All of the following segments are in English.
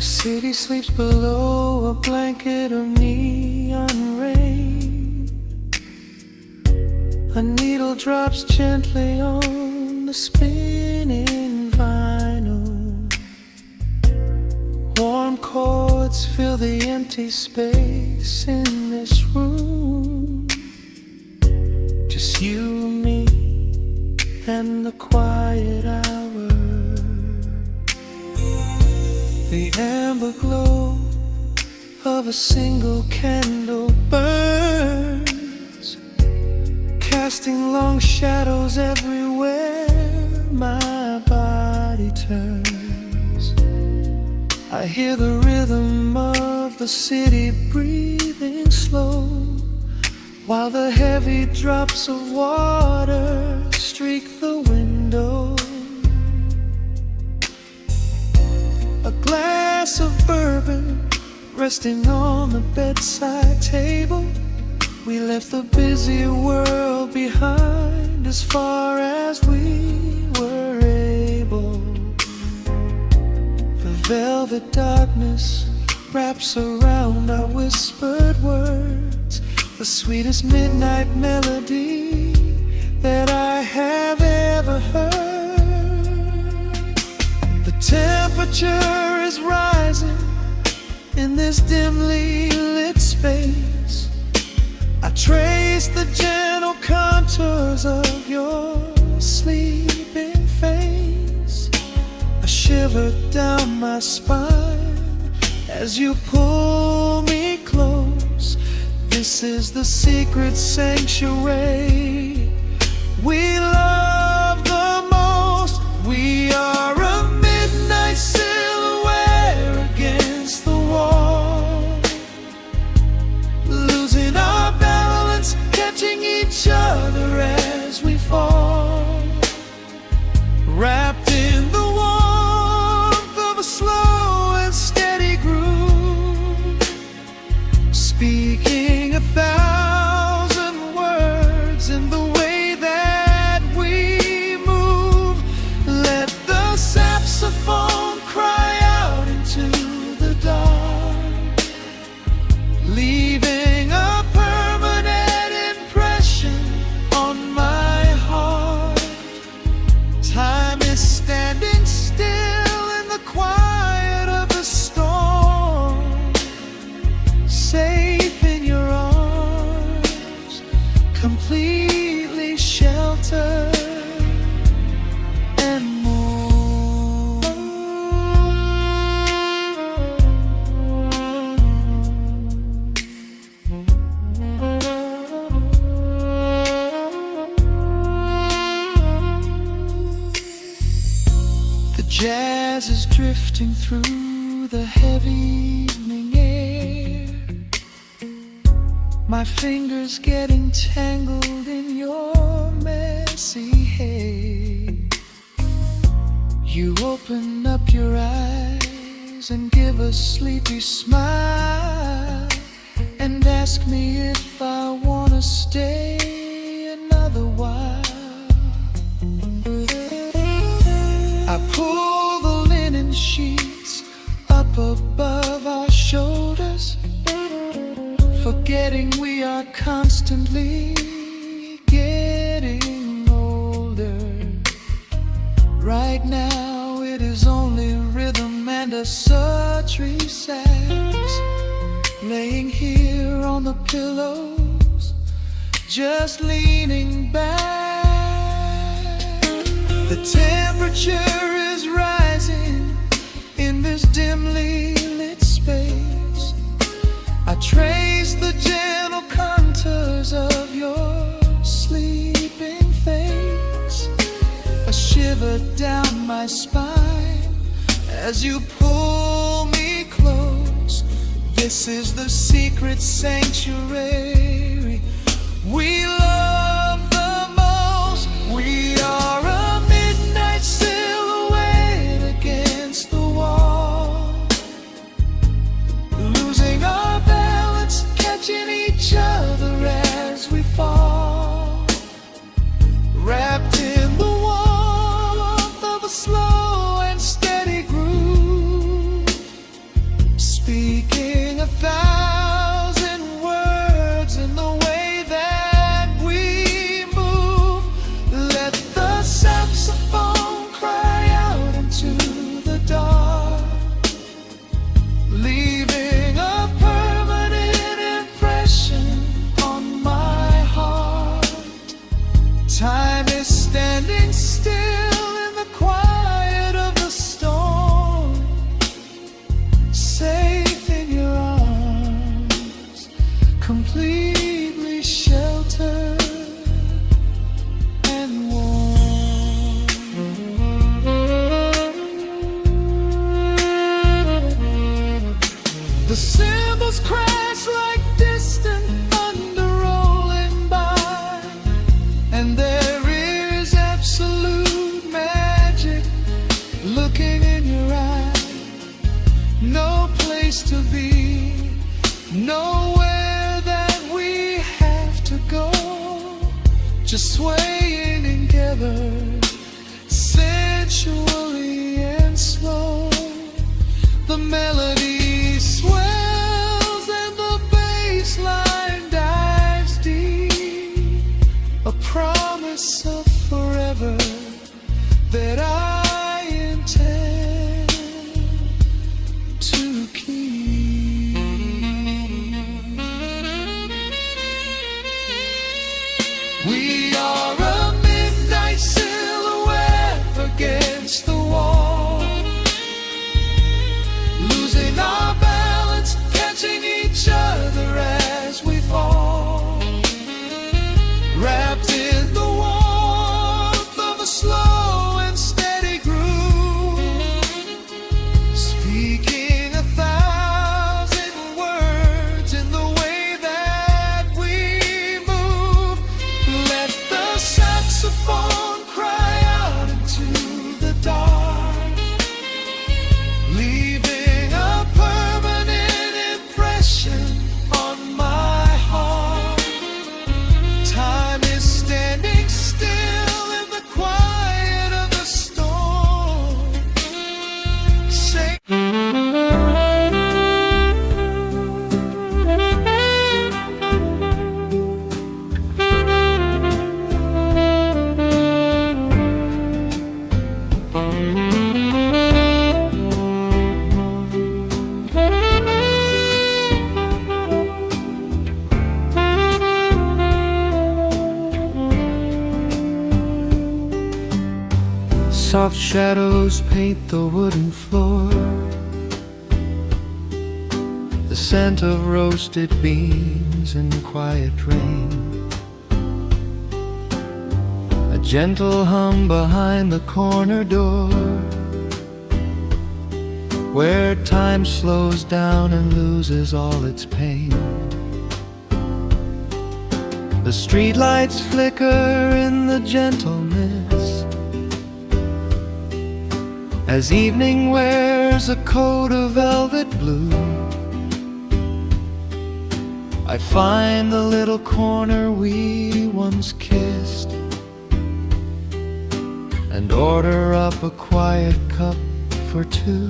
The city sleeps below a blanket of neon rain. A needle drops gently on the spinning vinyl. Warm chords fill the empty space in this room. Just you, me, and the quiet hour. The amber glow of a single candle burns, casting long shadows everywhere my body turns. I hear the rhythm of the city breathing slow, while the heavy drops of water streak the window. A glass of bourbon resting on the bedside table. We left the busy world behind as far as we were able. The velvet darkness wraps around our whispered words, the sweetest midnight melody that I have ever heard. The temperature is rising in this dimly lit space. I trace the gentle contours of your sleeping face. A shiver down my spine as you pull me close. This is the secret sanctuary we love the most. We are a midnight silhouette against the wall, losing our balance, catching each other as we fall, wrapped in the warmth of a slow and steady groove, speaking 1,000 words in the way that we move. Let the saxophone cry out into the dark, leaving a permanent impression on my heart. Time is standing still in the quiet of the storm, safe in your arms, completely sheltered and more. The jazz is drifting through the heavy evening air, my fingers getting tangled in your messy hair. You open up your eyes and give a sleepy smile, and ask me if I wanna stay another while. I pull the linen sheets up above our shoulders, forgetting we are constantly getting older. Right now it is only rhythm and a sultry sax, laying here on the pillows, just leaning back. The temperature is rising in this dimly lit space. I trace the gentle contours of your sleeping face. A shiver down my spine as you pull me close. This is the secret sanctuary we love the most. We are a midnight silhouette against the wall, losing our balance, catching each other as we fall, wrapped in the warmth of a slow and steady groove, The cymbals crash like distant thunder rolling by, and there is absolute magic looking in your eye. No place to be, nowhere that we have to go, just swaying together, sensually and slow. The melody swells and the bass line dives deep, a promise of forever that I intend to keep. We are a midnight silhouette against the wall, losing our balance, catching each other as we fall, wrapped in the warmth of a slow and steady groove, speaking 1,000 words in the way that we move. Let the saxophone cry out into the dark, leaving a permanent impression on my heart. Time is standing still in the quiet of the storm. Say soft shadows paint the wooden floor, the scent of roasted beans and quiet rain, a gentle hum behind the corner door, where time slows down and loses all its pain. The streetlights flicker in the gentle mist, as evening wears a coat of velvet blue. I find the little corner we once kissed, and order up a quiet cup for two.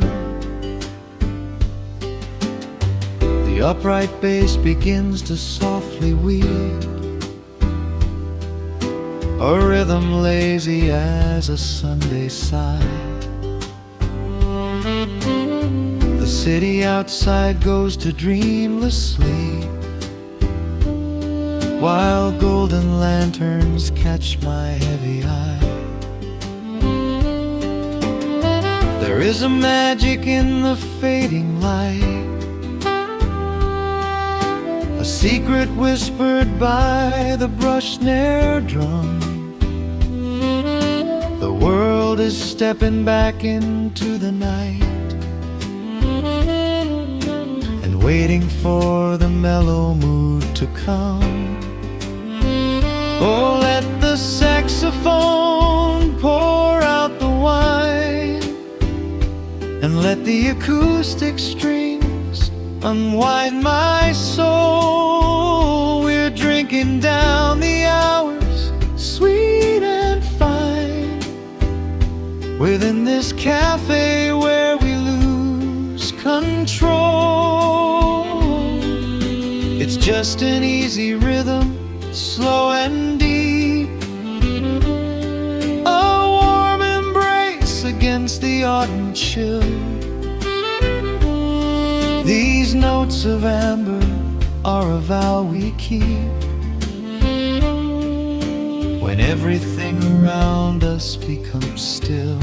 The upright bass begins to softly weave, a rhythm lazy as a Sunday sigh. The city outside goes to dreamless sleep, while golden lanterns catch my heavy eye. There is a magic in the fading light, a secret whispered by the brush snare drum. The world is stepping back into the night, and waiting for the mellow mood to come. Oh, let the saxophone pour out the wine, and let the acoustic strings unwind my soul. We're drinking down the hours, sweet and fine, within this cafe where we lose control. It's just an easy rhythm, slow and deep, a warm embrace against the autumn chill. These notes of amber are a vow we keep, when everything around us becomes still.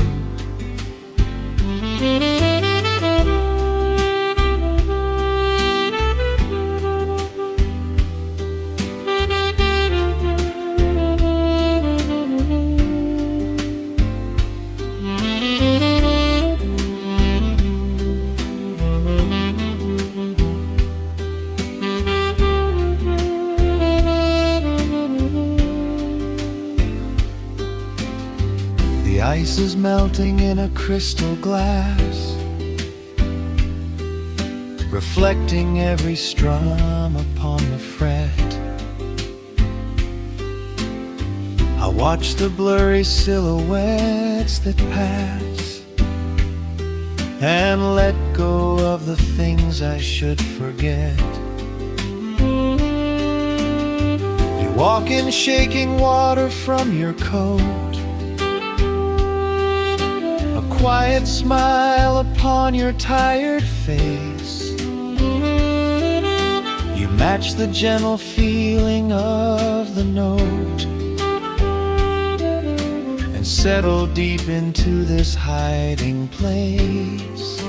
pulses melting in a crystal glass, reflecting every strum upon the fret. I watch the blurry silhouettes that pass and let go of the things I should forget. You walk in shaking water from your coat, a quiet smile upon your tired face. You match the gentle feeling of the note and settle deep into this hiding place.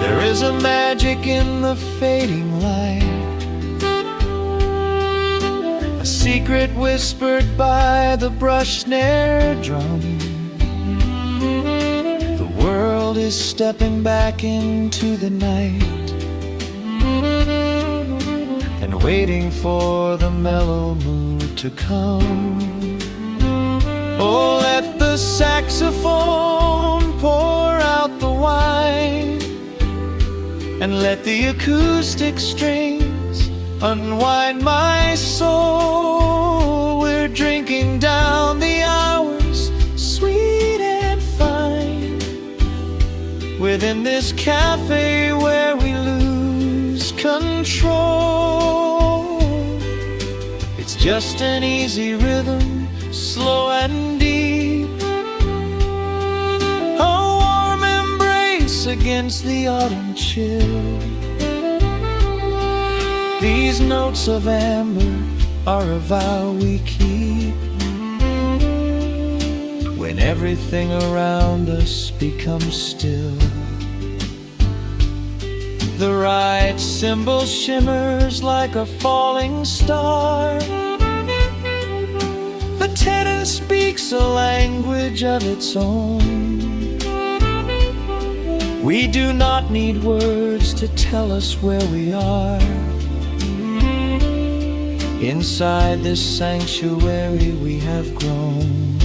There is a magic in the fading light, a secret whispered by the brush snare drum. The world is stepping back into the night and waiting for the mellow mood to come. Oh, let the saxophone pour out the wine, and let the acoustic strings unwind my soul. We're drinking down the hours, sweet and fine, within this cafe where we lose control. It's just an easy rhythm, slow and deep, a warm embrace against the autumn chill. These notes of amber are a vow we keep when everything around us becomes still. The right cymbal shimmers like a falling star, the tenor speaks a language of its own. We do not need words to tell us where we are. Inside this sanctuary we have grown.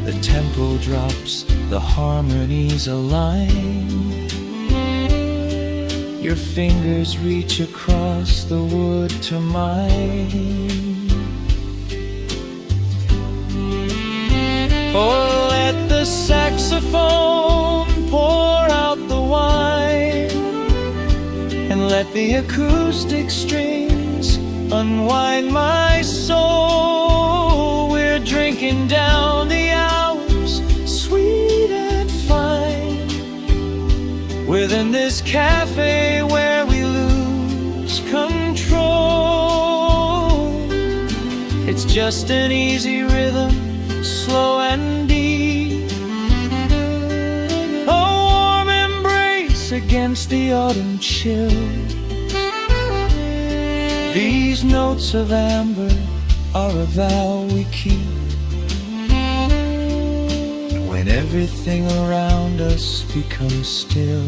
The tempo drops, the harmonies align. Your fingers reach across the wood to mine. Oh, let the saxophone pour out the wine, and let the acoustic strings unwind my soul. We're drinking down the hours, sweet and fine, within this cafe where we lose control. It's just an easy rhythm, slow and deep, a warm embrace against the autumn chill. These notes of amber are a vow we keep when everything around us becomes still.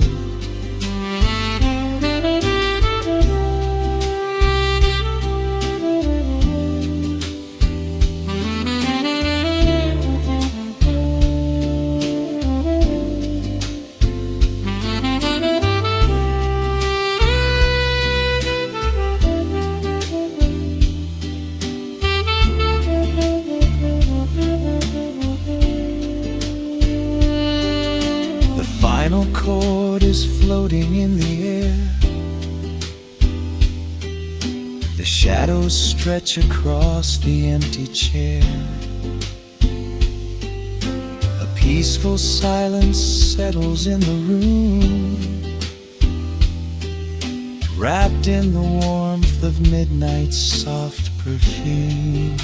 The final chord is floating in the air. The shadows stretch across the empty chair. A peaceful silence settles in the room, wrapped in the warmth of midnight's soft perfume.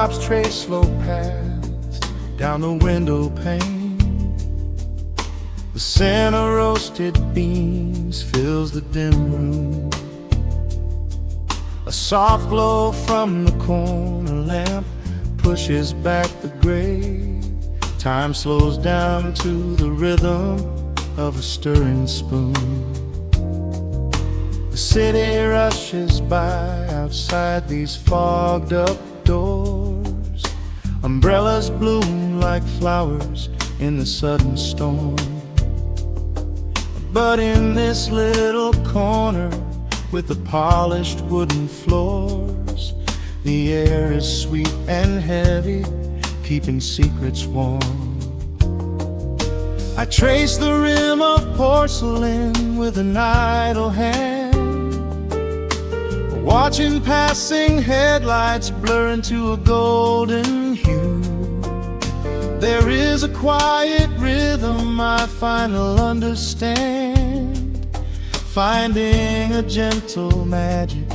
raindrops trace slow paths down the window pane. The scent of roasted beans fills the dim room. A soft glow from the corner lamp pushes back the gray. Time slows down to the rhythm of a stirring spoon. The city rushes by outside these fogged up doors. Umbrellas bloom like flowers in the sudden storm. But in this little corner with the polished wooden floors, the air is sweet and heavy, keeping secrets warm. I trace the rim of porcelain with an idle hand, watching passing headlights blur into a golden hue. There is a quiet rhythm I finally understand, finding a gentle magic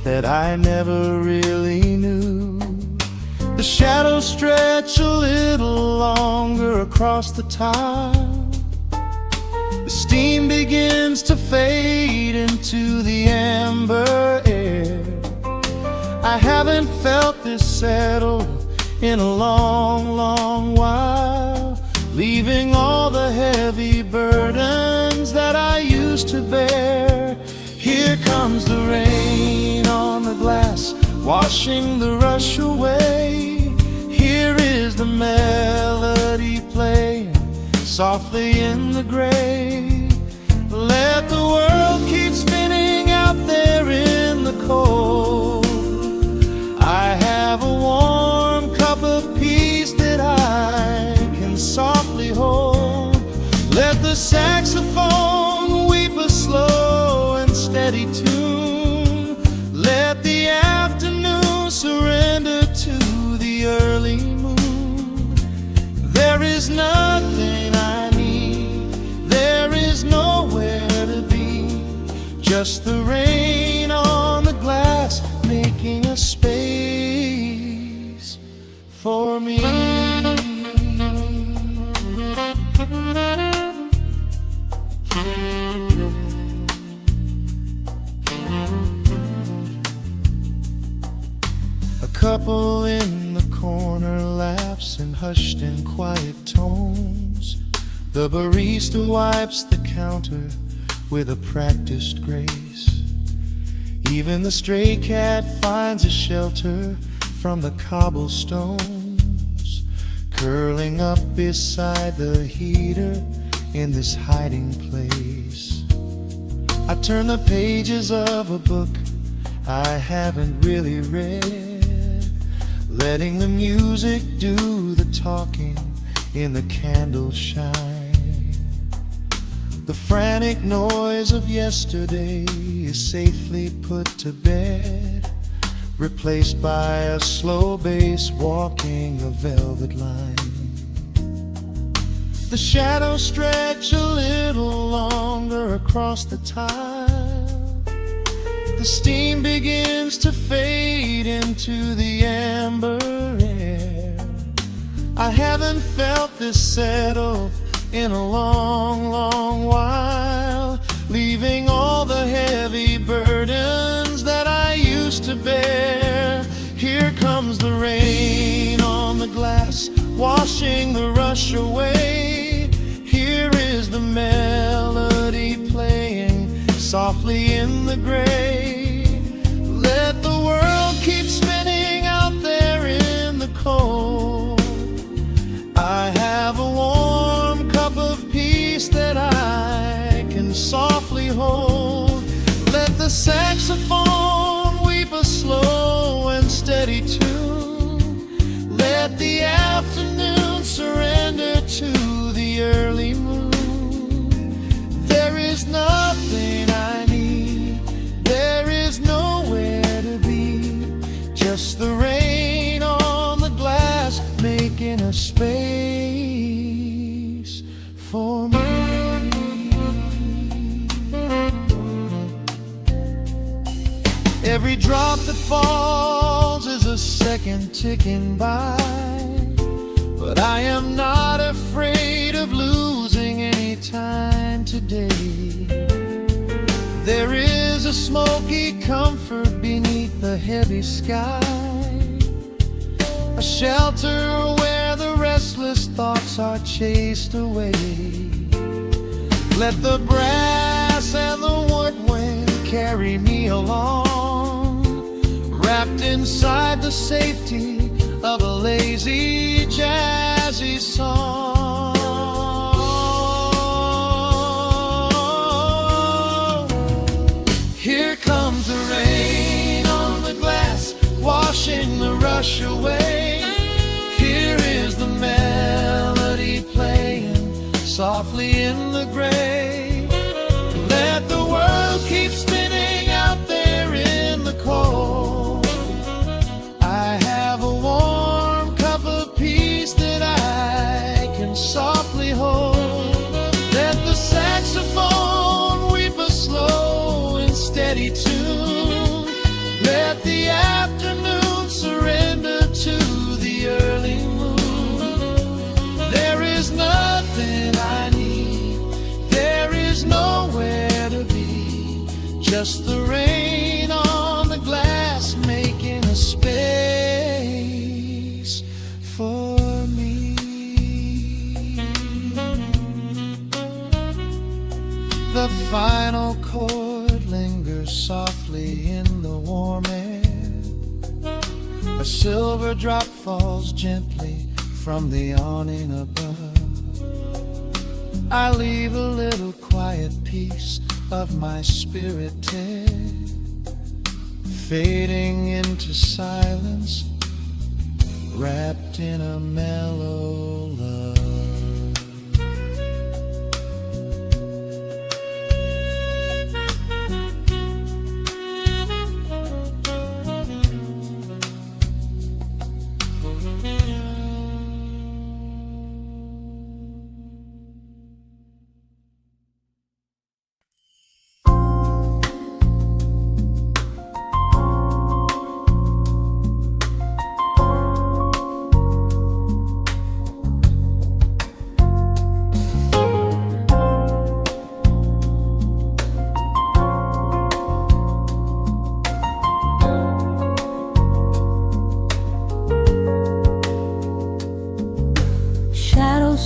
that I never really knew. The shadows stretch a little longer across the tile. The steam begins to fade into the amber air. I haven't felt this settled in a long, long while, leaving all the heavy burdens that I used to bear. Here comes the rain on the glass, washing the rush away. Here is the melody playing softly in the gray. Let the world keep spinning out there in the cold. I have a warm cup of peace that I can softly hold. Let the saxophone weep a slow and steady tune. Let the afternoon surrender to the early moon. There is nothing I need, there is nowhere to be, just the rain on the glass making a space for me. A couple in the corner laughs in hushed and quiet tones. The barista wipes the counter with a practiced grace. Even the stray cat finds a shelter from the cobblestones, curling up beside the heater in this hiding place. I turn the pages of a book I haven't really read, letting the music do the talking in the candle shine. The frantic noise of yesterday is safely put to bed, replaced by a slow bass walking a velvet line. The shadows stretch a little longer across the tile. The steam begins to fade into the amber air. I haven't felt this settle in a long, long while, leaving all the heavy burdens that I used to bear. Here comes the rain on the glass, washing the rush away. Here is the melody playing softly in the gray. Let the world keep spinning out there in the cold. I have a warm cup of peace that I can softly hold. Let the saxophone weep a slow and steady tune. Let the afternoon surrender to the early moon. There is nothing I need, there is nowhere to be, just the rain on the glass making a space for me. Every drop that falls is a second second ticking by, but I am not afraid of losing any time today. There is a smoky comfort beneath the heavy sky, a shelter where the restless thoughts are chased away. Let the brass and the woodwind carry me along, wrapped inside the safety of a lazy, jazzy song. Here comes the rain on the glass, washing the rush away. Here is the melody playing softly in the gray. Let the world keep spinning out there in the cold. I have a warm cup of peace that I can softly hold. Let the saxophone weep a slow and steady tune. Let the afternoon surrender to the early moon. There is nothing I need, there is nowhere to be, just the rain on the glass making a space for me. The final chord lingers softly in the warm air. A silver drop falls gently from the awning above. I leave a little quiet piece of my spirit dead, fading into silence, wrapped in a mellow love.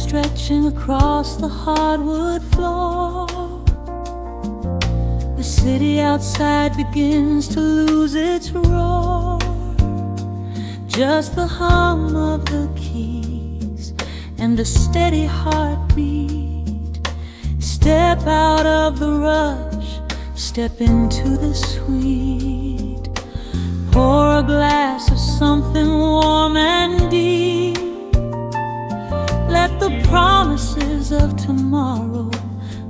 Stretching across the hardwood floor, the city outside begins to lose its roar. Just the hum of the keys and a steady heartbeat. Step out of the rush, step into the sweet. Pour a glass of something warm and deep. Let the promises of tomorrow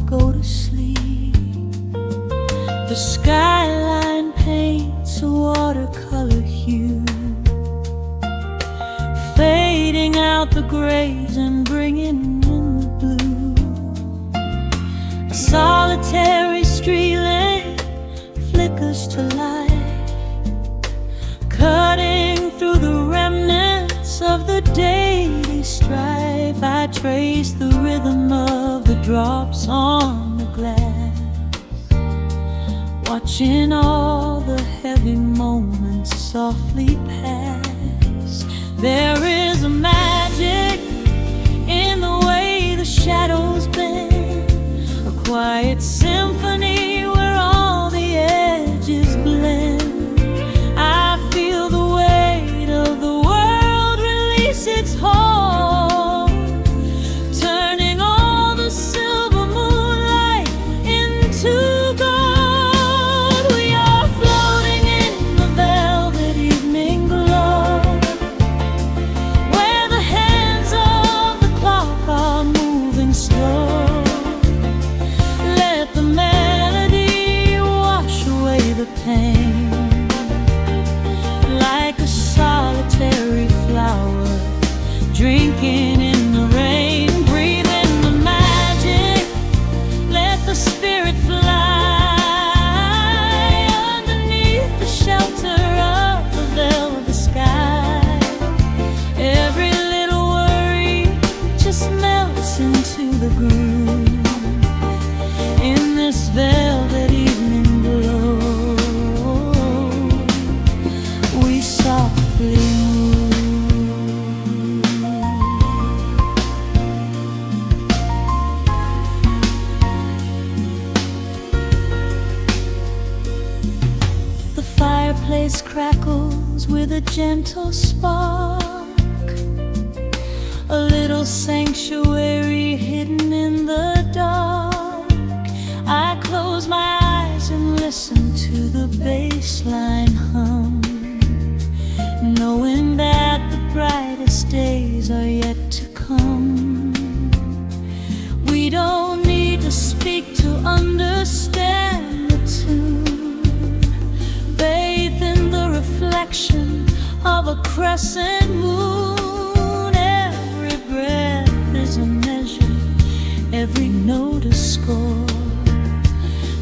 go to sleep. The skyline paints a watercolor hue, fading out the grays and bringing in the blue. A solitary street lamp flickers to life, cutting through the remnants of the daily strife. I trace the rhythm of the drops on the glass, watching all the heavy moments softly pass. There is a magic in the way the shadows bend, a quiet symphony where all the edges blend. I feel the weight of the world release its hold, turning all the silver moonlight into gold. We are floating in the velvet evening glow, where the with a gentle spark, a little sanctuary hidden in the dark. I close my eyes and listen to the bass line hum, knowing that the brightest days are yet to come. We don't need to speak to understand the tune. Bathe in the reflection of a crescent moon. Every breath is a measure, every note a score,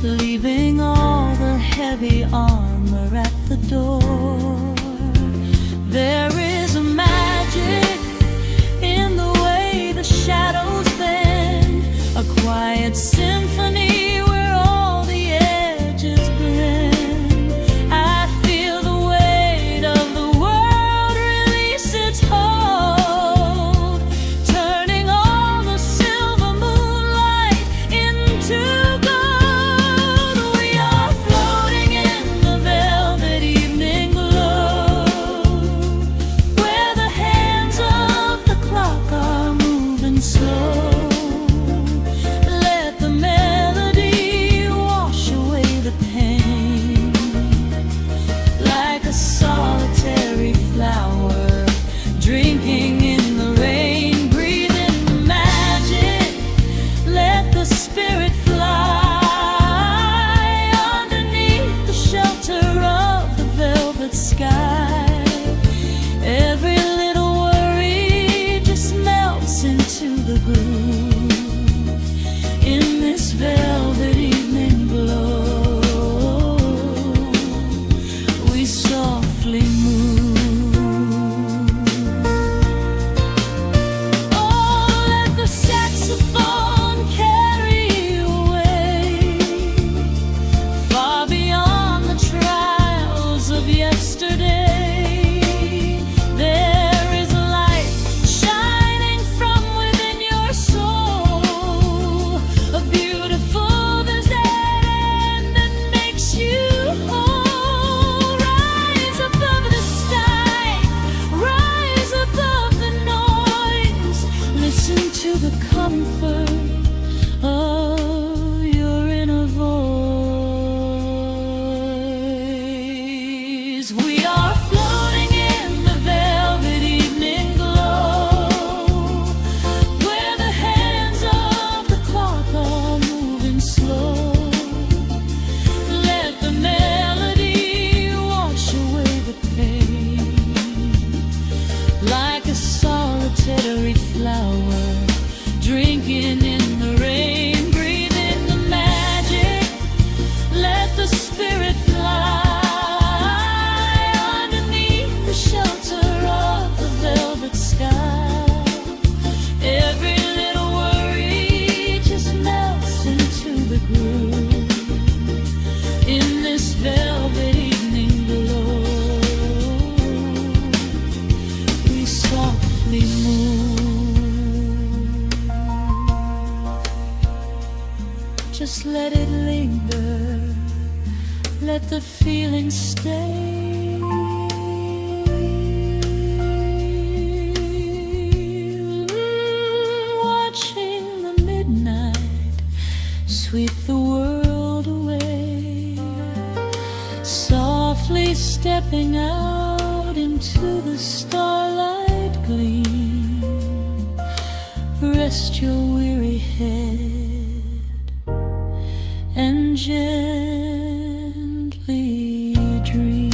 leaving all the heavy armor at the door. There is a magic in the way the shadows bend, a quiet symphony where all the edges blend. I feel the weight of the world release its hold, turning all the silver moonlight into gold. We are floating in the velvet evening glow, where the hands of the clock are moving slow. Let the melody wash away the pain, like a solitary flower drinking in the rain. Breathe in the magic, let the spirit fly underneath the shelter of the velvet sky. Every little worry just melts into the groove in this velvet evening glow. We softly move. Oh, let the saxophone carry you away, far beyond the trials of yesterday. There is a light shining from within your soul, a beautiful vision that makes you whole. Rise above the sky, rise above the noise. Listen to the comfort of your inner voice. We are floating in the velvet evening glow, where the hands of the clock are moving slow. Let the melody wash away the pain, like a solitary flower drinking in the rain. Breathe in the magic, let the spirit fly underneath the shelter of the velvet sky. Every little worry just melts into the groove in this velvet evening glow. We softly move. Just let it linger, let the feeling stay. Watching the midnight sweep the world away, softly stepping out into the starlight gleam. Rest your weary head and gently dream.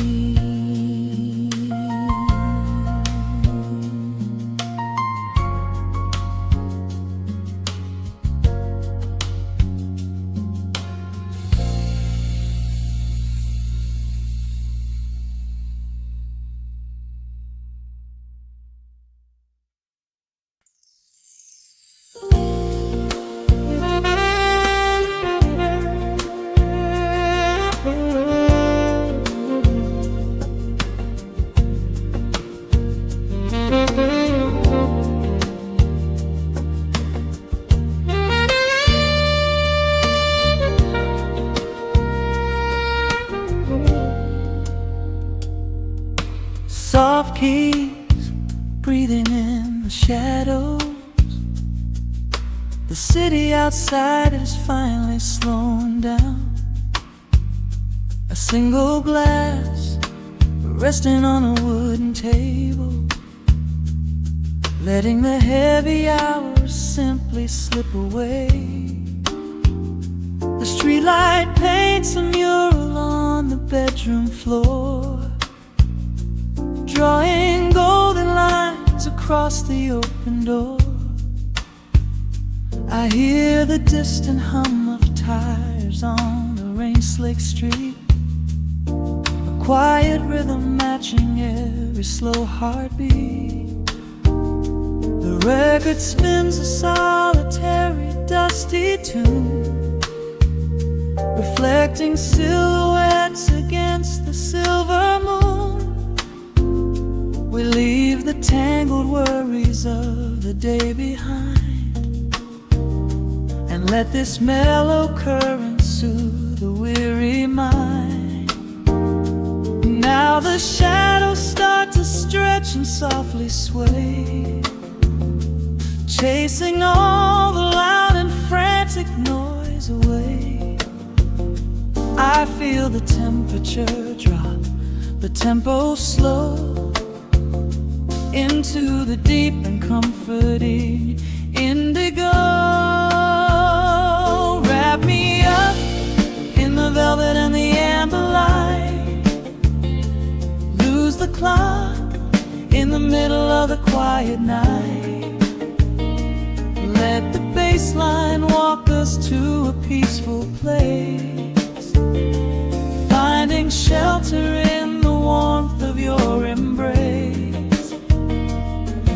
The city outside is finally slowing down. A single glass resting on a wooden table, letting the heavy hours simply slip away. The streetlight paints a mural on the bedroom floor, drawing golden lines across the open door. I hear the distant hum of tires on the rain-slicked street, a quiet rhythm matching every slow heartbeat. The record spins a solitary, dusty tune, reflecting silhouettes against the silver moon. We leave the tangled worries of the day behind, and let this mellow current soothe the weary mind. Now the shadows start to stretch and softly sway, chasing all the loud and frantic noise away. I feel the temperature drop, the tempo slow, into the deep and comforting indigo. Wrap me up in the velvet and the amber light, lose the clock in the middle of the quiet night. Let the bass line walk us to a peaceful place, finding shelter in the warmth of your embrace.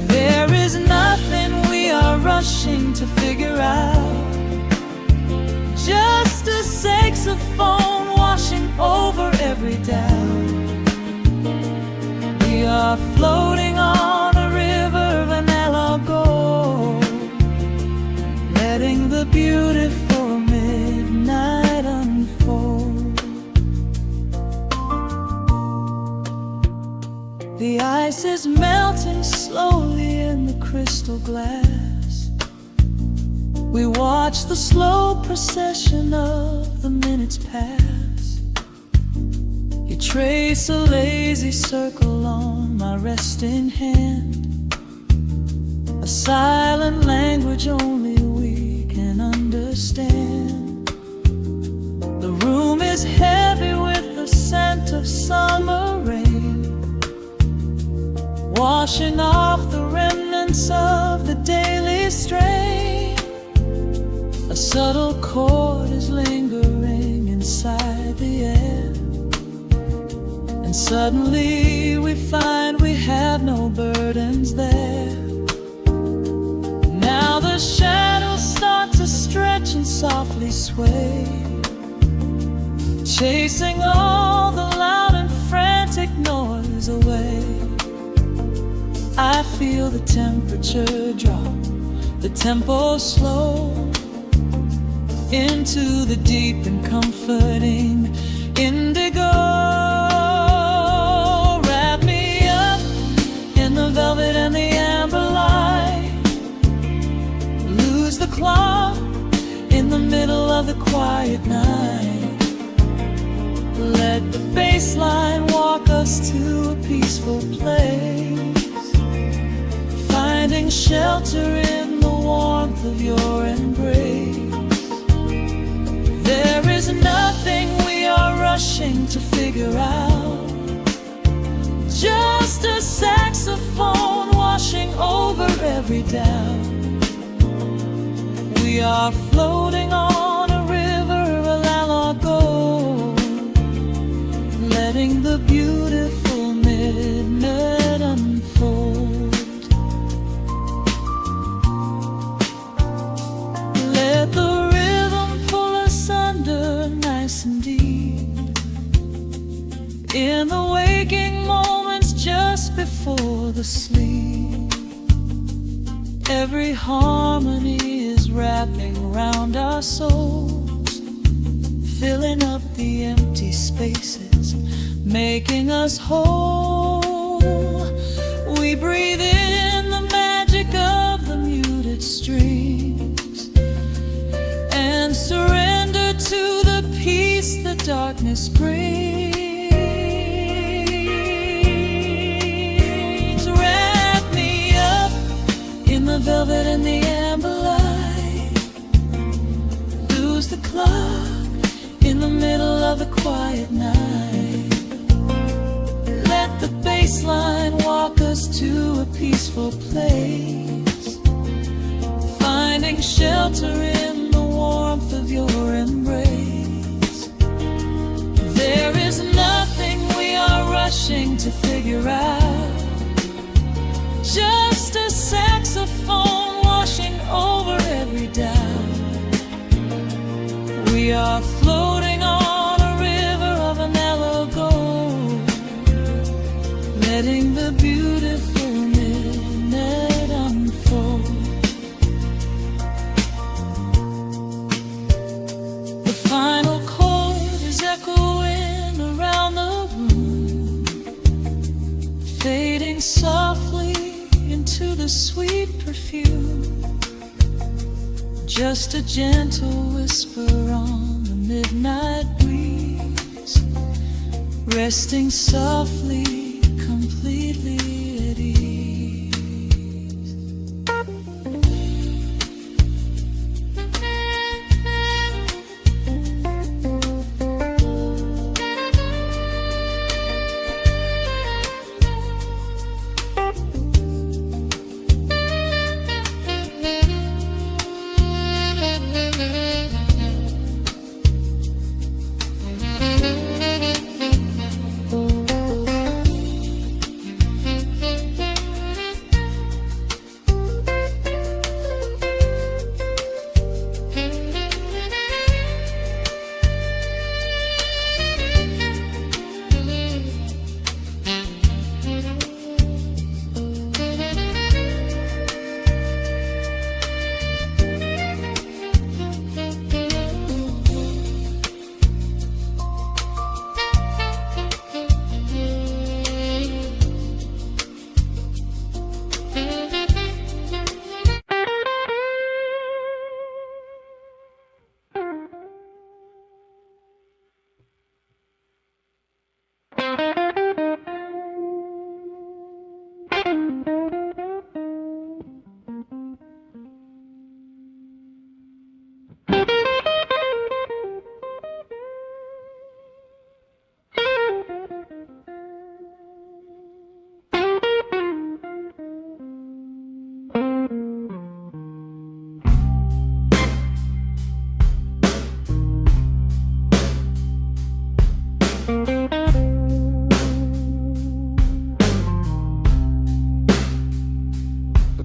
There is nothing we are rushing to figure out, just a saxophone washing over every doubt. We are floating on a river, vanilla gold, letting the beautiful midnight unfold. The ice is melting slowly in the crystal glass. We watch the slow procession of the minutes pass. You trace a lazy circle on my resting hand, a silent language only we can understand. The room is heavy with the scent of summer rain, washing off the remnants of the daily strain. A subtle chord is lingering inside the air, and suddenly we find we have no burdens there. Now the shadows start to stretch and softly sway, chasing all the loud and frantic noise away. I feel the temperature drop, the tempo slow, into the deep and comforting indigo. Wrap me up in the velvet and the amber light, lose the clock in the middle of the quiet night. Let the bass line walk us to a peaceful place, finding shelter in the warmth of your embrace. There is nothing we are rushing to figure out, just a saxophone washing over every doubt. We are floating on a river, a la gold, letting the beautiful midnight unfold. Let the nice and deep, in the waking moments just before the sleep. Every harmony is wrapping around our souls, filling up the empty spaces, making us whole. We breathe in the magic of the muted strings, darkness brings. Wrap me up in the velvet and the amber light. Lose the clock in the middle of the quiet night. Let the bass line walk us to a peaceful place, finding shelter in the warmth of your embrace. There is nothing we are rushing to figure out, just a saxophone washing over every doubt. We are floating on a river of an mellow gold, letting the beautiful midnight unfold. The final chord is echoing around the room, fading softly into the sweet perfume. Just a gentle whisper on the midnight breeze, resting softly, completely at ease.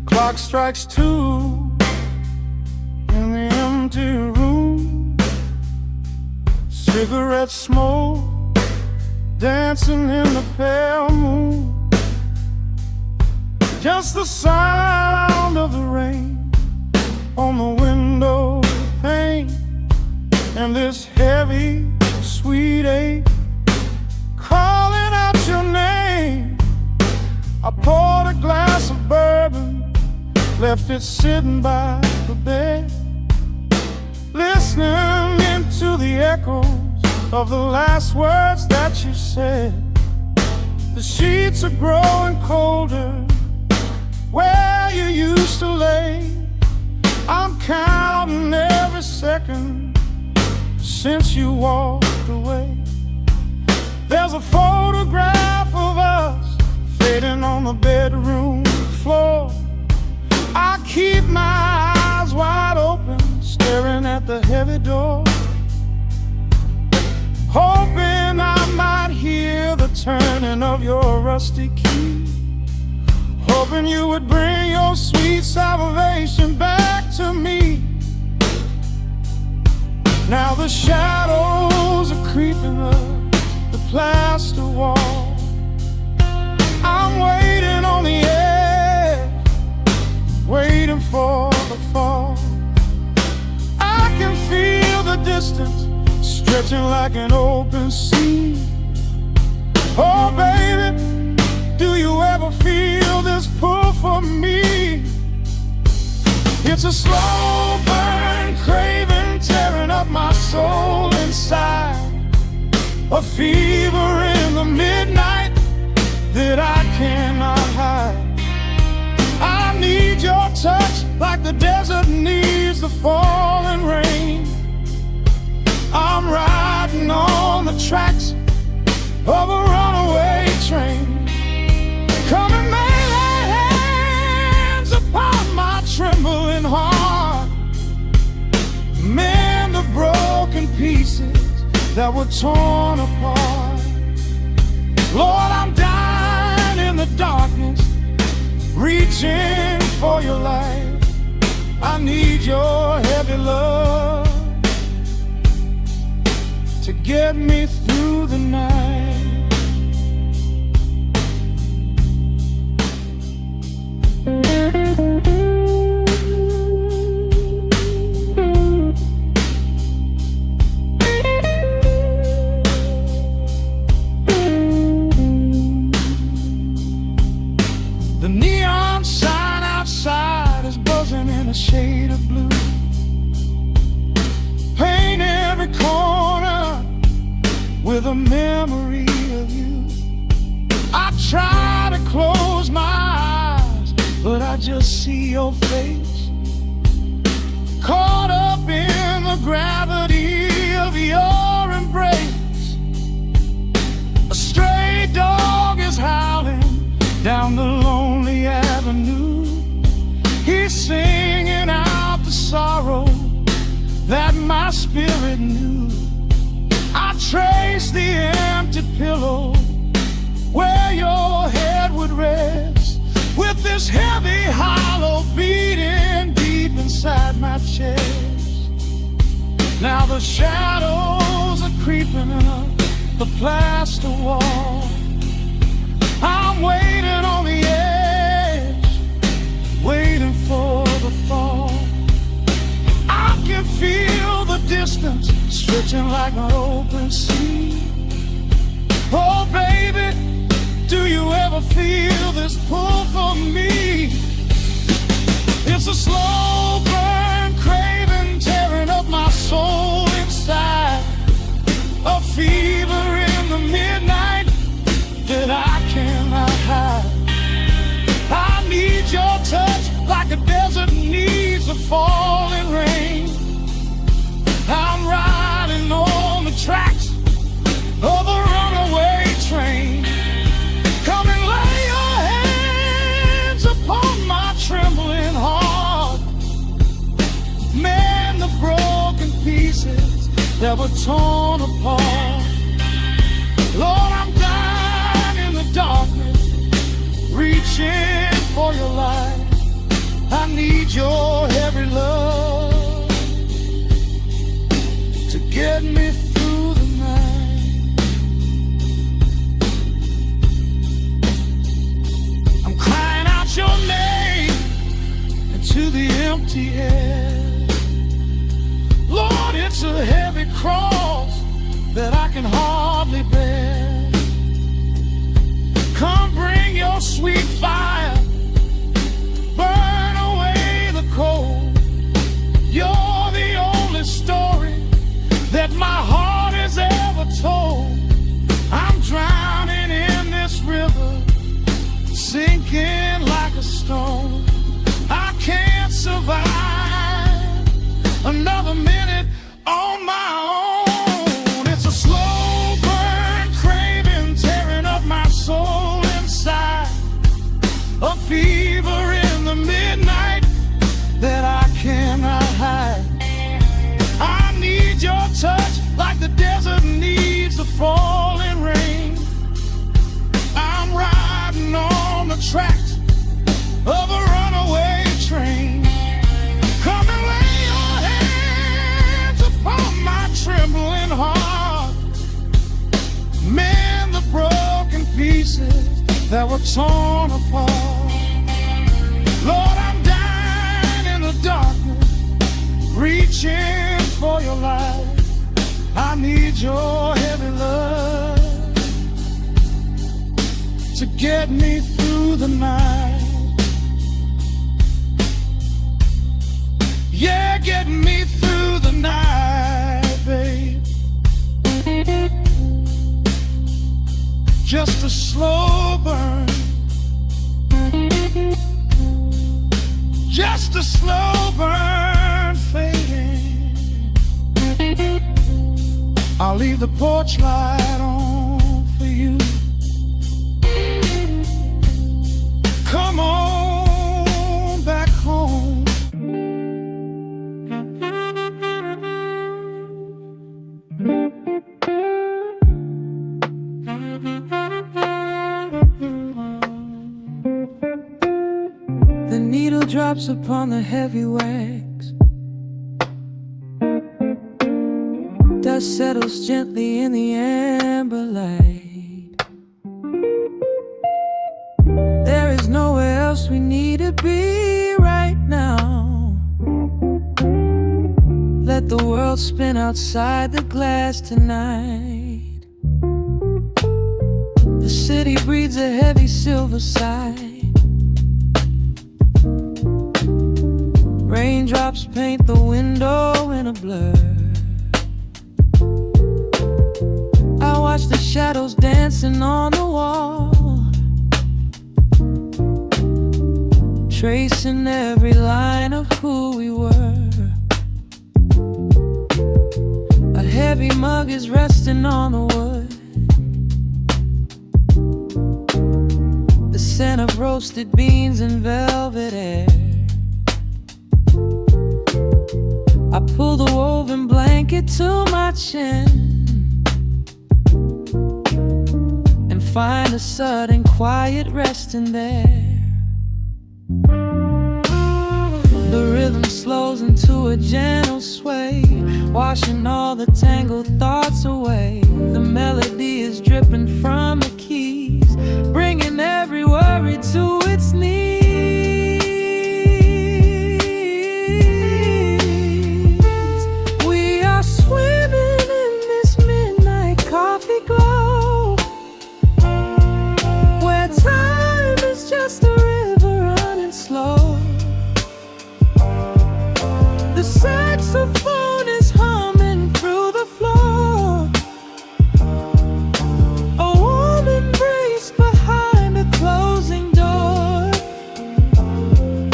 Clock strikes 2 in the empty room. Cigarette smoke dancing in the pale moon. Just the sound of the rain on the window pane, and this heavy, sweet ache calling out your name. I poured a glass of bourbon, left it sitting by the bed, listening into the echoes of the last words that you said. The sheets are growing colder where you used to lay. I'm counting every second since you walked away. There's a photograph of us fading on the bedroom floor. I keep my eyes wide open, staring at the heavy door, hoping I might hear the turning of your rusty key, hoping you would bring your sweet salvation back to me. Now the shadows are creeping up the plaster wall. I'm waiting on the edge, waiting for the fall. I can feel the distance stretching like an open sea. Oh baby, do you ever feel this pull for me? It's a slow burn craving tearing up my soul inside. a fever in the midnight that I cannot hide. I need your touch like the desert needs the falling rain. I'm riding on the tracks of a runaway train. Come and lay thy hands upon my trembling heart. Mend the broken pieces that were torn apart. Lord, I'm dying in the darkness, reaching for your light. I need your heavy love to get me through the night. The neon sign outside is buzzing in a shade of blue. Paint every corner with a memory of you. I try to close my eyes, but I just see your face, caught up in the gravity of your embrace. A stray dog is howling down the lonely avenue. He's singing out the sorrow that my spirit knew. I trace the empty pillow where your head would rest, with this heavy hollow beating deep inside my chest. Now the shadows are creeping up the plaster wall. I'm waiting on the edge, waiting for the fall. I can feel the distance stretching like an open sea. Oh baby, do you ever feel this pull for me? It's a slow burn craving tearing up my soul inside, a fever in the midnight that I cannot hide. I need your touch like a desert needs a falling rain. I'm riding on the tracks of a runaway train. Come and lay your hands upon my trembling heart. Mend the broken pieces that were torn apart. Lord, I'm dying in the darkness, reaching for your light. I need your heavy love to get me through the night. I'm crying out your name into the empty air. Lord, it's a heavy cross that I can hardly bear. Come bring your sweet fire, burn away the cold. You're the only story that my heart has ever told. I'm drowning in this river, sinking like a stone. I can't survive another minute on my own. It's a slow burn craving tearing up my soul inside, a fever in the midnight that I cannot hide. I need your touch like the desert needs the falling rain. I'm riding on the tracks of a runaway train. Come and lay your hands upon my trembling heart. Mend the broken pieces that were torn apart. Lord, I'm dying in the darkness, reaching for your light. I need your heavy love to get me through the night. Yeah, get me through the night, babe. just a slow burn, just a slow burn fading. I'll leave the porch light on for you. Come on back home. The needle drops upon the heavy wax. Dust settles gently in the amber light. There is nowhere else we need to be right now. Let the world spin outside the glass tonight. The city breathes a heavy silver sigh. Raindrops paint the window in a blur. I watch the shadows dancing on the wall, tracing every line of who we were. A heavy mug is resting on the wood. The scent of roasted beans and velvet air. I pull the woven blanket to my chin and find a sudden quiet resting there. The rhythm slows into a gentle sway, washing all the tangled thoughts away. The melody is dripping from the keys, bringing every worry to its knees. We are swimming in this midnight coffee glow, where time is just a river running slow. The saxophone is humming through the floor. A warm embrace behind a closing door.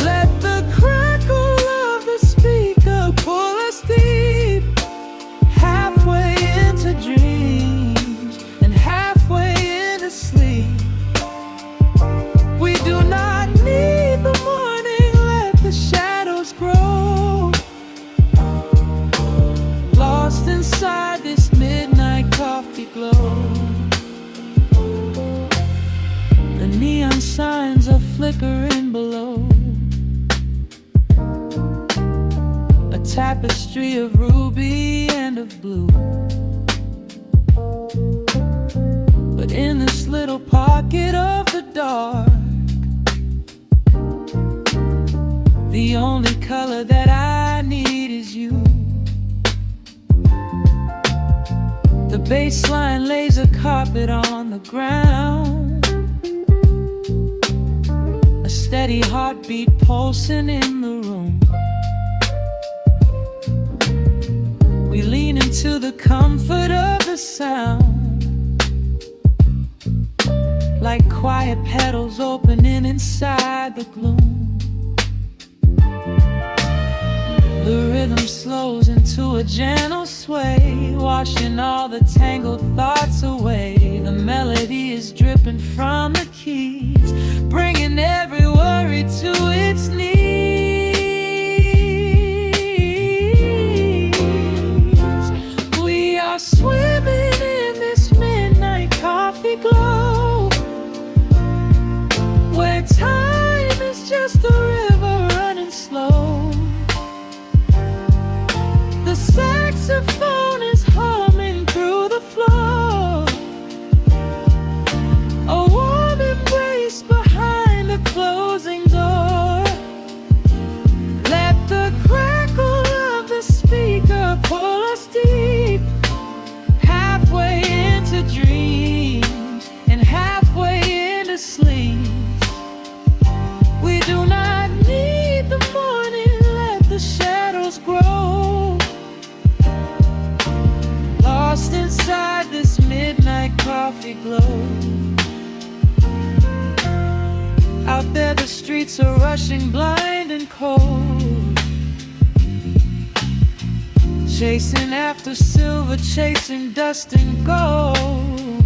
Let the crackle of the speaker pull us deep, halfway into dreams and halfway into sleep. We do not need the morning, let the shadows grow. Lost inside this midnight coffee glow. The neon signs are flickering below. A tapestry of ruby and of blue. But in this little pocket of the dark, the only color that I need is you. The bass line lays a carpet on the ground, a steady heartbeat pulsing in the room. We lean into the comfort of the sound, like quiet petals opening inside the gloom. The rhythm slows into a gentle sway, washing all the tangled thoughts away. The melody is dripping from the keys, bringing every worry to its knees. We are swimming in this midnight coffee glow, where time is just a river running slow. The saxophone is humming through the floor. A warm embrace behind a closing door. Let the crackle of the speaker pull us deep, halfway into dreams and halfway into sleep. We do not need the morning, let the shadows grow. Lost inside this midnight coffee glow. Out there the streets are rushing blind and cold, chasing after silver, chasing dust and gold.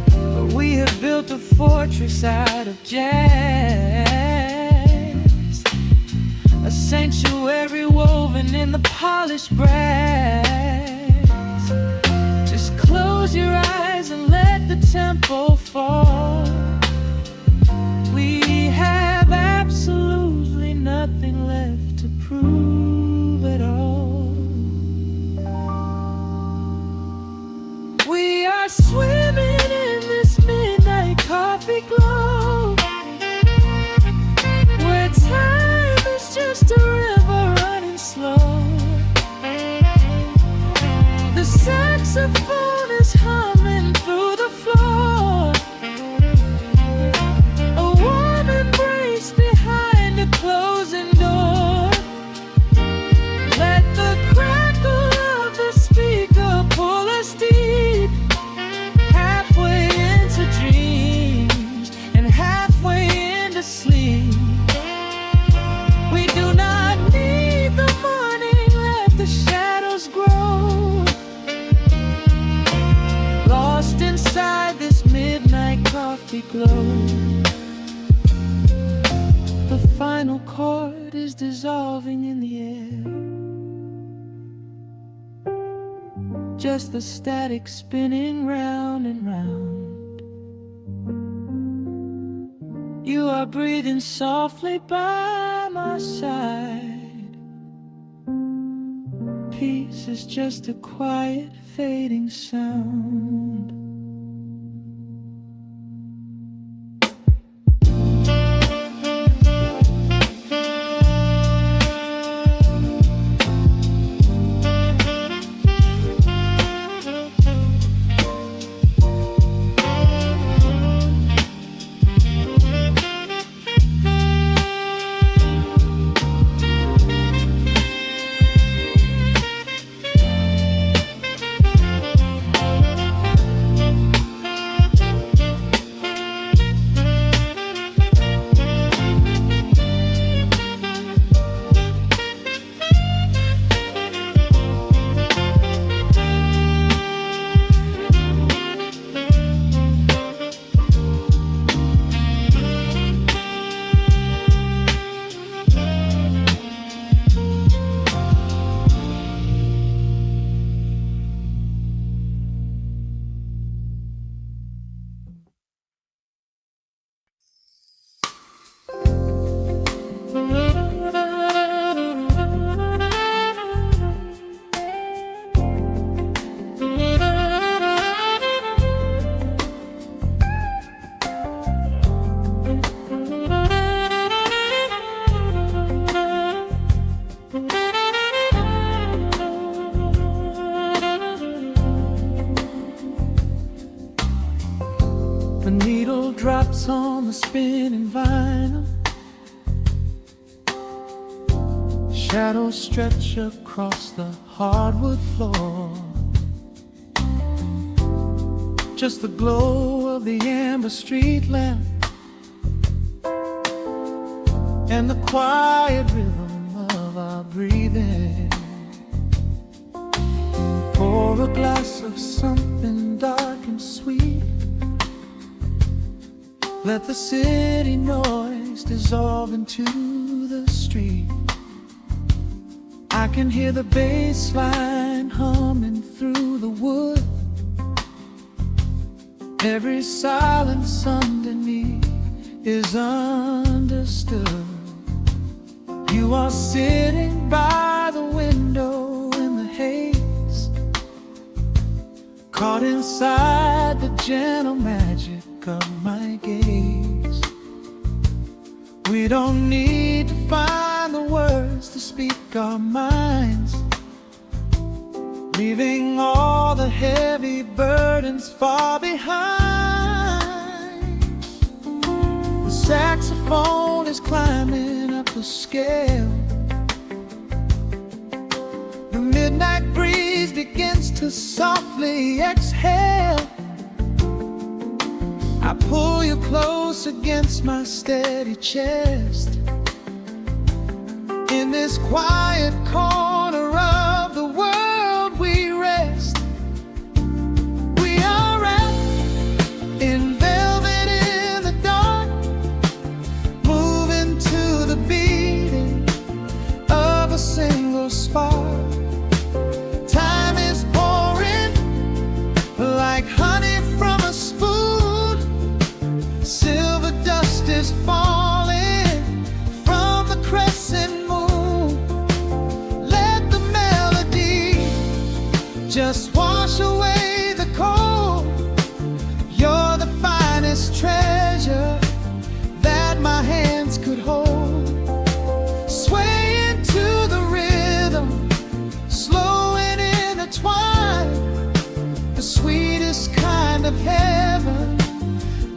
But we have built a fortress out of jazz, a sanctuary woven in the polished brass. Just close your eyes and let the tempo fall. We have absolutely nothing left to prove at all. We are swimming in this midnight coffee glow, where time is just a river running slow. The saxophone is humming through the floor, a warm embrace behind a closing door. Let the crackle of the speaker pull us deep, halfway into dreams and halfway into sleep. We do not need the morning, let the shadows grow, lost inside this midnight coffee glow. The final chord is dissolving in the air, just the static spinning round and round. You are breathing softly by my side. Peace is just a quiet fading sound. The needle drops on the spinning vinyl, shadows stretch across the hardwood floor. Just the glow of the amber street lamp and the quiet rhythm of our breathing. Pour a glass of something dark and sweet, let the city noise dissolve into the street. I can hear the bass line humming through the wood, every silence underneath is understood. You are sitting by the window in the haze, caught inside the gentle magic of my gaze. We don't need to find the words to speak our minds, leaving all the heavy burdens far behind. The saxophone is climbing up the scale, the midnight breeze begins to softly exhale. I pull you close against my steady chest. In this quiet corner of the world we rest. We are wrapped in velvet in the dark, moving to the beating of a single spark. Time is pouring like honey from a spoon. Silver dust is falling from the crescent moon. Let the melody just wash away the cold. You're the finest treasure that my hands could hold. Swaying to the rhythm, slow and intertwined, the sweetest kind of heaven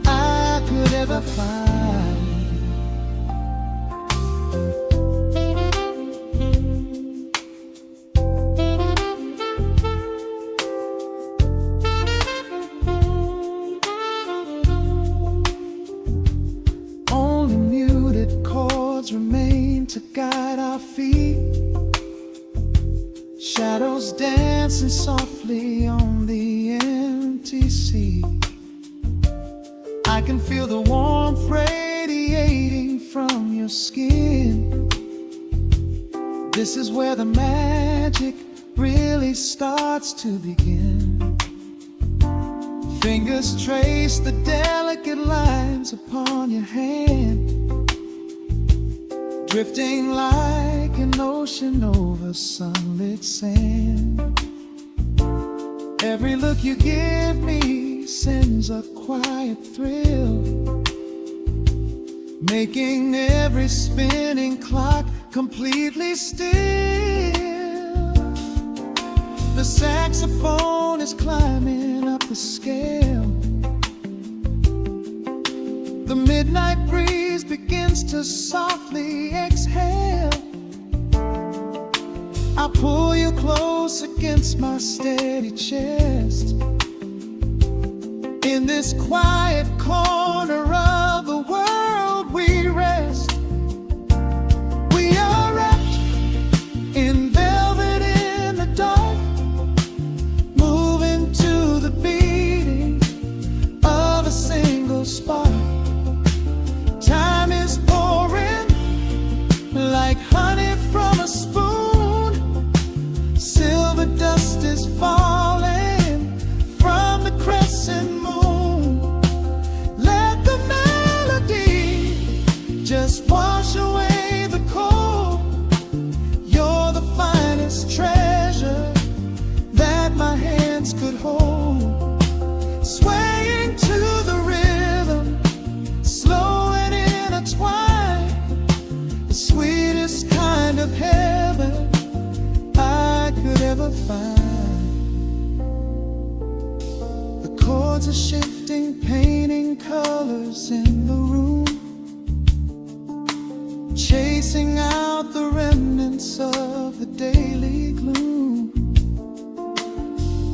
I could ever find. Only muted chords remain to guide our feet. Shadows dancing softly on the empty sea. I can feel the warmth radiating from your skin. This is where the magic really starts to begin. Fingers trace the delicate lines upon your hand, drifting like an ocean over sunlit sand. Every look you give me sends a quiet thrill, making every spinning clock completely still. The saxophone is climbing up the scale. The midnight breeze begins to softly exhale. I pull you close against my steady chest. In this quiet corner of the world we rest. We are wrapped in velvet in the dark, moving to the beating of a single spark. Time is pouring like honey from a spoon. Silver dust is falling from the crescent moon. Let the melody just wash away the cold. You're the finest treasure that my hands could hold. Swaying to the rhythm, slow and intertwined, the sweetest kind of heaven I could ever find. The chords are shifting, painting colors in the room, chasing out the remnants of the daily gloom.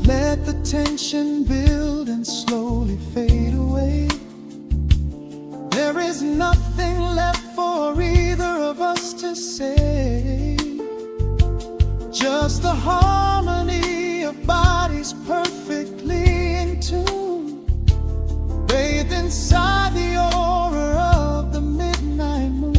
Let the tension build and slowly fade away. There is nothing left for either of us to say. Just the harmony of bodies perfectly in tune, bathed inside the aura of the midnight moon.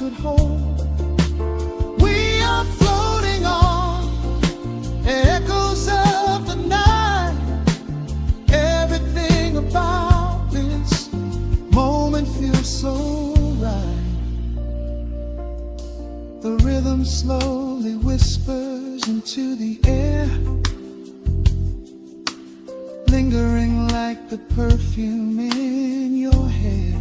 could hold. We are floating on echoes of the night. Everything about this moment feels so right. The rhythm slowly whispers into the air, lingering like the perfume in your hair.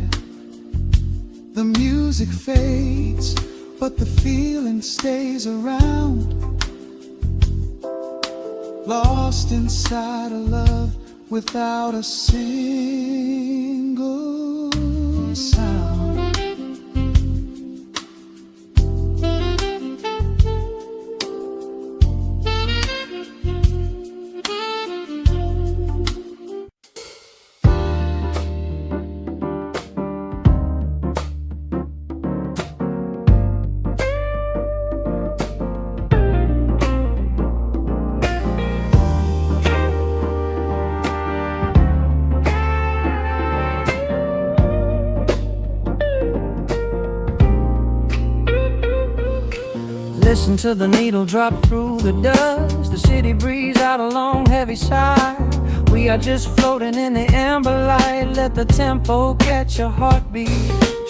The music fades, but the feeling stays around, lost inside a love without a single sound. Listen to the needle drop through the dust. The city breathes out a long heavy sigh. We are just floating in the amber light. Let the tempo catch your heartbeat.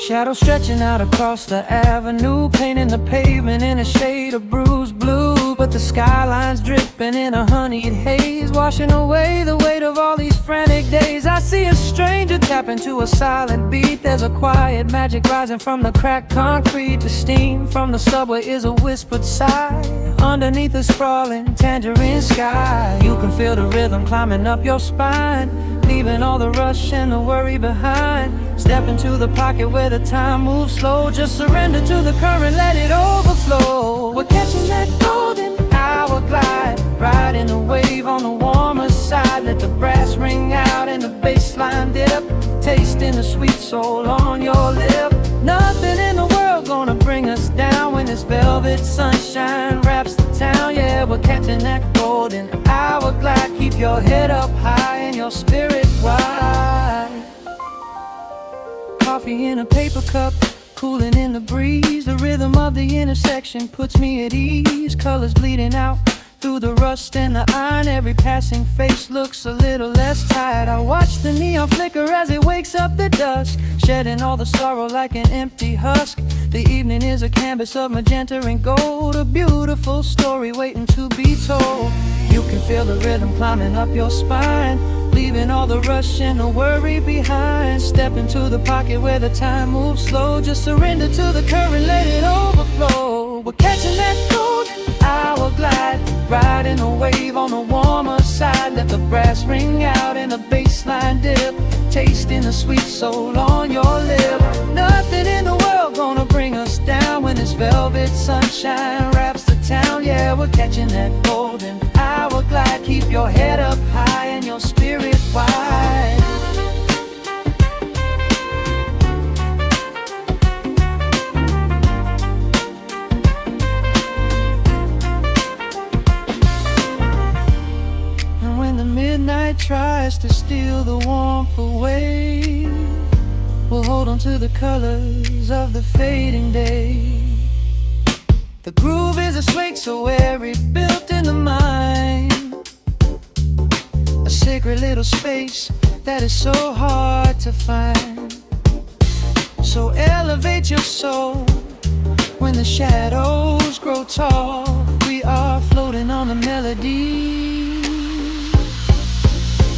Shadows stretching out across the avenue, painting the pavement in a shade of bruised blue. But the skyline's dripping in a honeyed haze, washing away the weight of all these frantic days. I see a stranger tap into a silent beat. There's a quiet magic rising from the cracked concrete. The steam from the subway is a whispered sigh underneath the sprawling tangerine sky. You can feel the rhythm climbing up your spine, leaving all the rush and the worry behind. Step into the pocket where the time moves slow. Just surrender to the current, let it overflow. We're catching that golden hour glide, riding a wave on the warmer side. Let the brass ring out and the bass line dip, tasting the sweet soul on your lip. Nothing in the world gonna bring us down when this velvet sunshine wraps the town. Yeah, we're catching that golden hour glide. Keep your head up high and your spirit wide. Coffee in a paper cup, cooling in the breeze. The rhythm of the intersection puts me at ease. Colors bleeding out through the rust and the iron. Every passing face looks a little less tired. I watch the neon flicker as it wakes up the dusk, shedding all the sorrow like an empty husk. The evening is a canvas of magenta and gold, a beautiful story waiting to be told. You can feel the rhythm climbing up your spine, leaving all the rush and the worry behind. Step into the pocket where the time moves slow. Just surrender to the current, let it overflow. We're catching that golden hour glide, riding a wave on the warmer side. Let the brass ring out and the bass line dip, tasting the sweet soul on your lip. Nothing in the world gonna bring us down when this velvet sunshine wraps the town. Yeah, we're catching that golden hour glide. Keep your head up high and your spirit wide. And when the midnight tries to steal the warmth away, we'll hold on to the colors of the fading day. The groove is a swing so airy, built in the mind, a sacred little space that is so hard to find. So elevate your soul when the shadows grow tall. We are floating on the melody,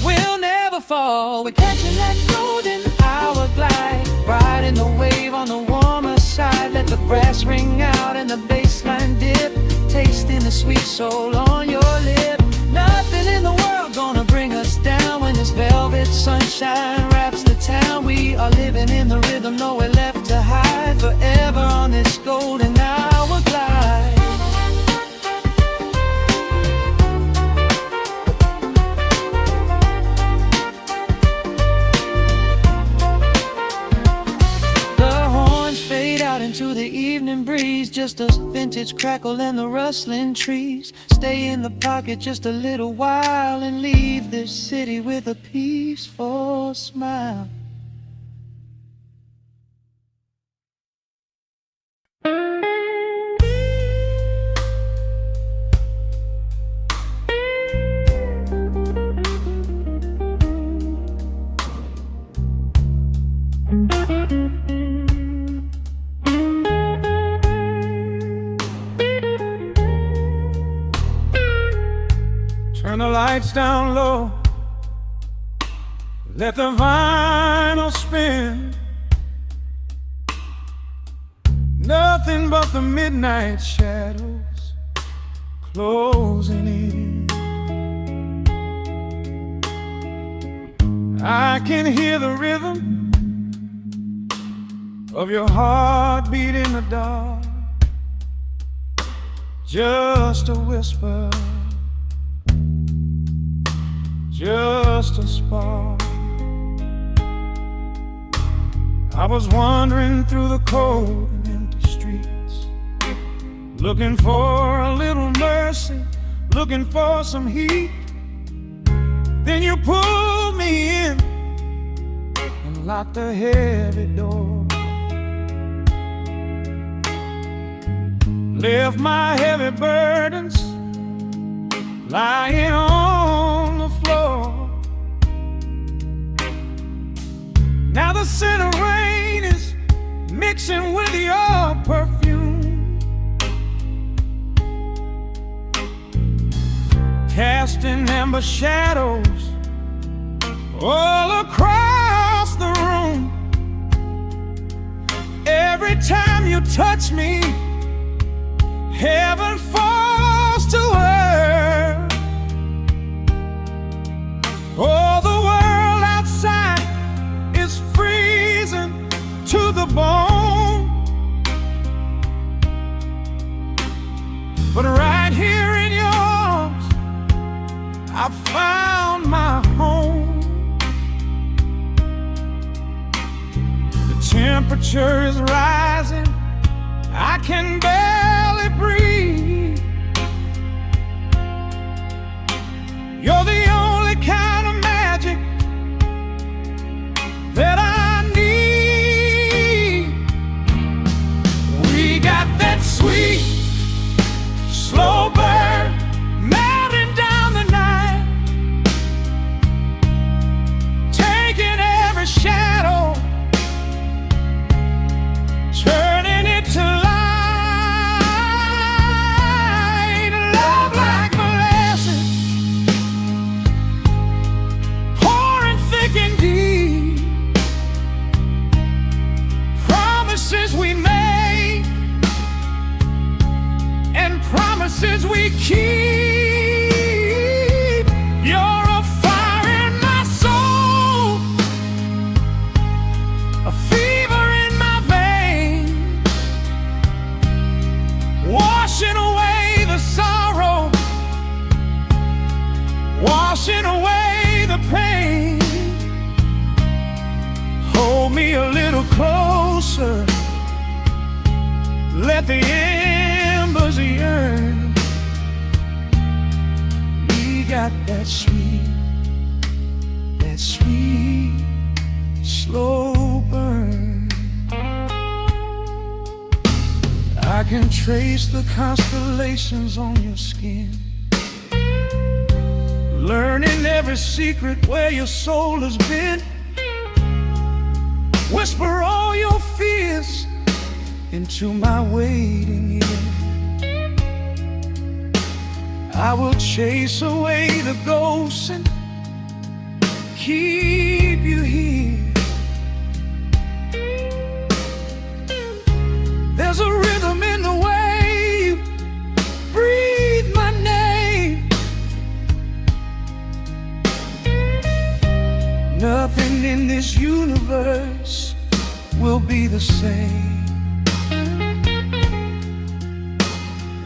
we'll never fall. We're catching that golden hour glide, riding the wave on the warmer side. Let the brass ring out and the bass line dip, tasting the sweet soul on your lip. Nothing in the world gonna bring us down when this velvet sunshine wraps the town. We are living in the rhythm, nowhere left to hide, forever on this golden hour glide. Into the evening breeze, just a vintage crackle and the rustling trees. Stay in the pocket just a little while and leave this city with a peaceful smile. Turn the lights down low, let the vinyl spin. Nothing but the midnight shadows closing in. I can hear the rhythm of your heartbeat in the dark, just a whisper, just a spark. I was wandering through the cold and empty streets, looking for a little mercy, looking for some heat. Then you pulled me in and locked the heavy door, left my heavy burdens lying on the floor. Now the scent of rain is mixing with your perfume, casting amber shadows all across the room. Every time you touch me, heaven falls to earth. Oh, the world outside is freezing to the bone, but right here in your arms I found my home. The temperature is rising, I can barely breathe. You're the only kind of magic that I need. We got that sweet, slow burn melting down the night, taking every shadow, turning it to light. Love like molasses, pouring thick and deep. Promises we make and promises we keep. You're a fire in my soul, a fever in my veins, washing away the sorrow, washing away the pain. Hold me a little closer, let the embers yearn. We got that sweet, slow burn. I can trace the constellations on your skin, learning every secret where your soul has been. Whisper all your fears into my waiting ear. I will chase away the ghosts and keep you here. There's a rhythm in the way you breathe my name. Nothing in this universe will be the same.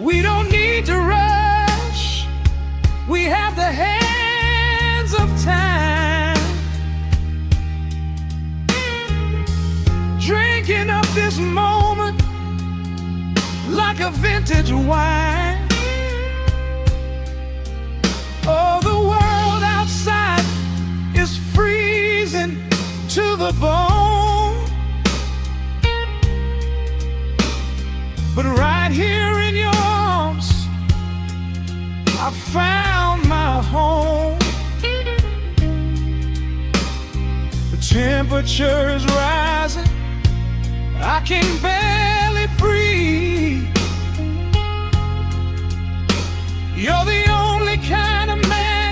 We don't need to rush, we have the hands of time, drinking up this moment like a vintage wine. Oh, the world outside is freezing to the bone, but right here in your arms I found my home. The temperature is rising, I can barely breathe. You're the only kind of man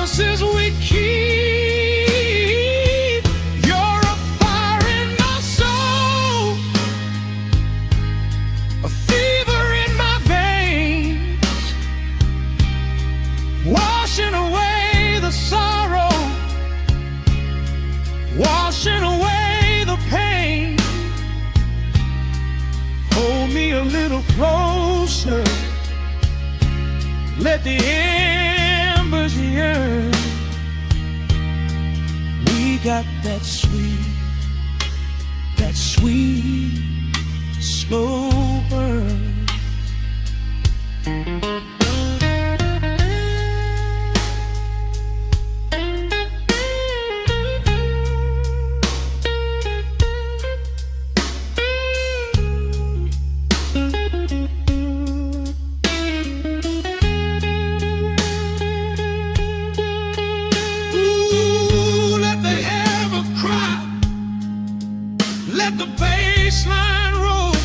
promises we keep. You're a fire in my soul, a fever in my veins, washing away the sorrow, washing away the pain. Hold me a little closer, let the embers yearn. We got that sweet, slow burn. Let the bass line roll.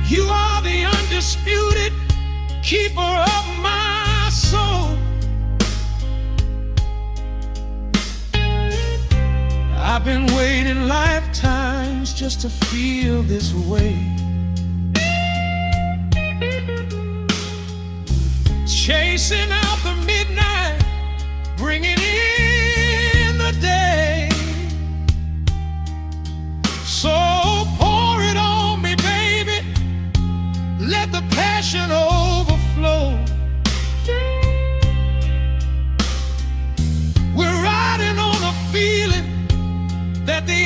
You are the undisputed keeper of my soul. I've been waiting lifetimes just to feel this way. Chasing out the midnight, bringing in the day. So pour it on me, baby, let the passion overflow. We're riding on a feeling that the